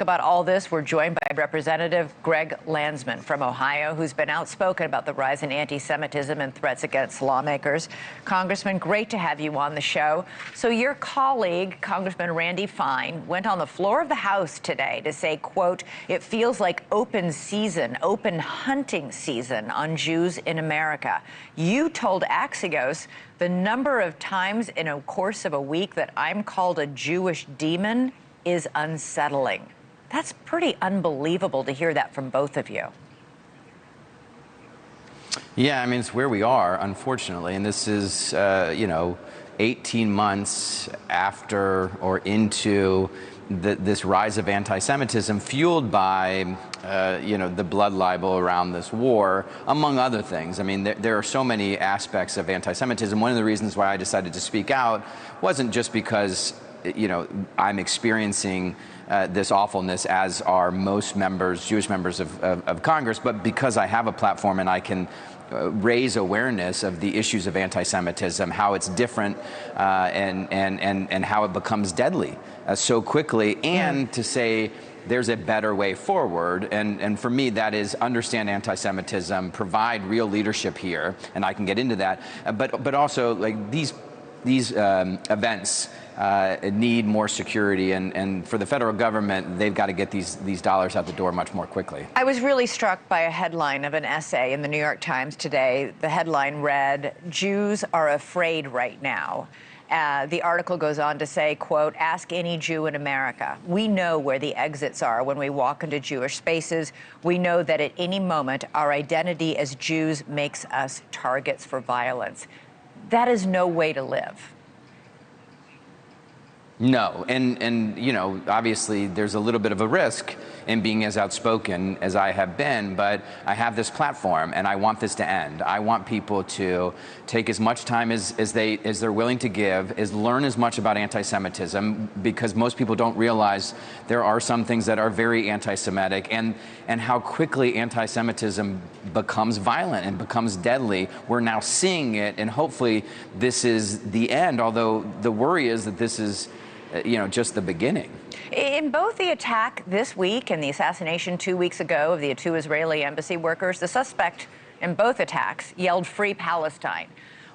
about all this, we're joined by Representative Greg Landsman from Ohio, who's been outspoken about the rise in anti-Semitism and threats against lawmakers. Congressman, great to have you on the show. So your colleague, Congressman Randy Fine, went on the floor of the House today to say, quote, "It feels like open season, open hunting season on Jews in America." You told Axios, "The number of times in a course of a week that I'm called a Jewish demon is unsettling." That's pretty unbelievable to hear that from both of you. Yeah, I mean, it's where we are, unfortunately. And this is, 18 months after or into this rise of anti-Semitism fueled by, the blood libel around this war, among other things. I mean, there are so many aspects of anti-Semitism. One of the reasons why I decided to speak out wasn't just because I'm experiencing this awfulness, as are most members, Jewish members of Congress, but because I have a platform and I can raise awareness of the issues of anti-Semitism, how it's different, and how it becomes deadly so quickly, and to say there's a better way forward. And for me, that is understand anti-Semitism, provide real leadership here, and I can get into that. But also, like, these events need more security, and for the federal government, they've got to get these dollars out the door much more quickly. I was really struck by a headline of an essay in the New York Times today. The headline read, "Jews are afraid right now." The article goes on to say, quote, "Ask any Jew in America. We know where the exits are when we walk into Jewish spaces. We know that at any moment, our identity as Jews makes us targets for violence." That is no way to live. No, and obviously there's a little bit of a risk in being as outspoken as I have been, but I have this platform and I want this to end. I want people to take as much time as they're willing to give, learn as much about anti-Semitism, because most people don't realize there are some things that are very anti-Semitic, and how quickly anti-Semitism becomes violent and becomes deadly. We're now seeing it, and hopefully this is the end, although the worry is that this is just the beginning. In both the attack this week and the assassination 2 weeks ago of the two Israeli embassy workers, the suspect in both attacks yelled "Free Palestine."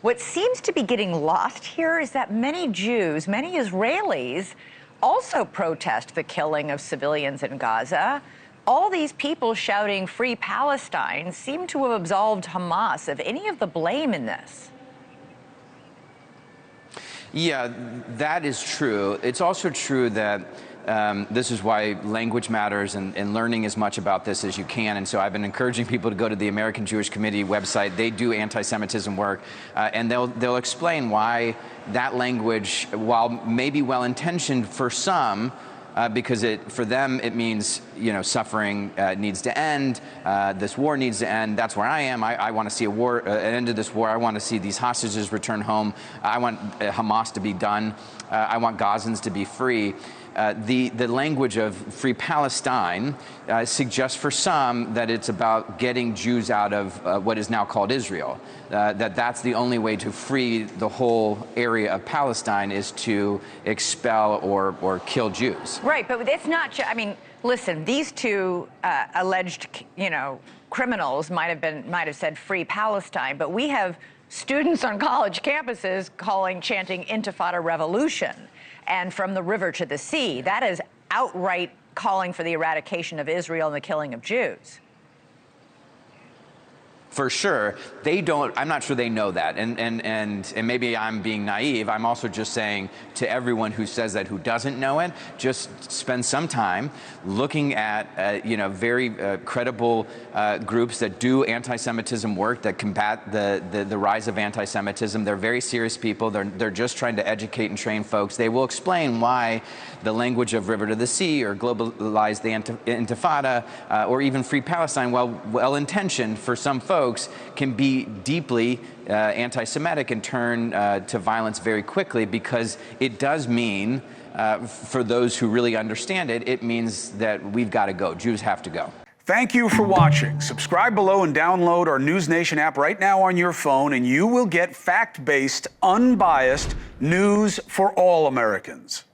What seems to be getting lost here is that many Jews, many Israelis, also protest the killing of civilians in Gaza. All these people shouting "Free Palestine" seem to have absolved Hamas of any of the blame in this. Yeah, that is true. It's also true that this is why language matters, and learning as much about this as you can. And so I've been encouraging people to go to the American Jewish Committee website. They do anti-Semitism work, and they'll explain why that language, while maybe well-intentioned for some, because for them it means suffering needs to end, this war needs to end. That's where I am. I want to see an end to this war. I want to see these hostages return home. I want Hamas to be done. I want Gazans to be free. The language of Free Palestine suggests for some that it's about getting Jews out of what is now called Israel. That's the only way to free the whole area of Palestine, is to expel or kill Jews. Right, but it's not. I mean, listen, these two alleged, criminals might have said "Free Palestine," but we have students on college campuses chanting "Intifada Revolution." And from the river to the sea, that is outright calling for the eradication of Israel and the killing of Jews. For sure. I'm not sure they know that. And maybe I'm being naive. I'm also just saying to everyone who says that, who doesn't know it, just spend some time looking at, very credible groups that do anti-Semitism work, that combat the rise of anti-Semitism. They're very serious people. They're just trying to educate and train folks. They will explain why the language of River to the Sea, or globalize the Intifada, or even Free Palestine, while well-intentioned for some folks, can be deeply anti-Semitic and turn to violence very quickly, because it does mean, for those who really understand it, it means that we've got to go. Jews have to go. Thank you for watching. Subscribe below and download our NewsNation app right now on your phone, and you will get fact-based, unbiased news for all Americans.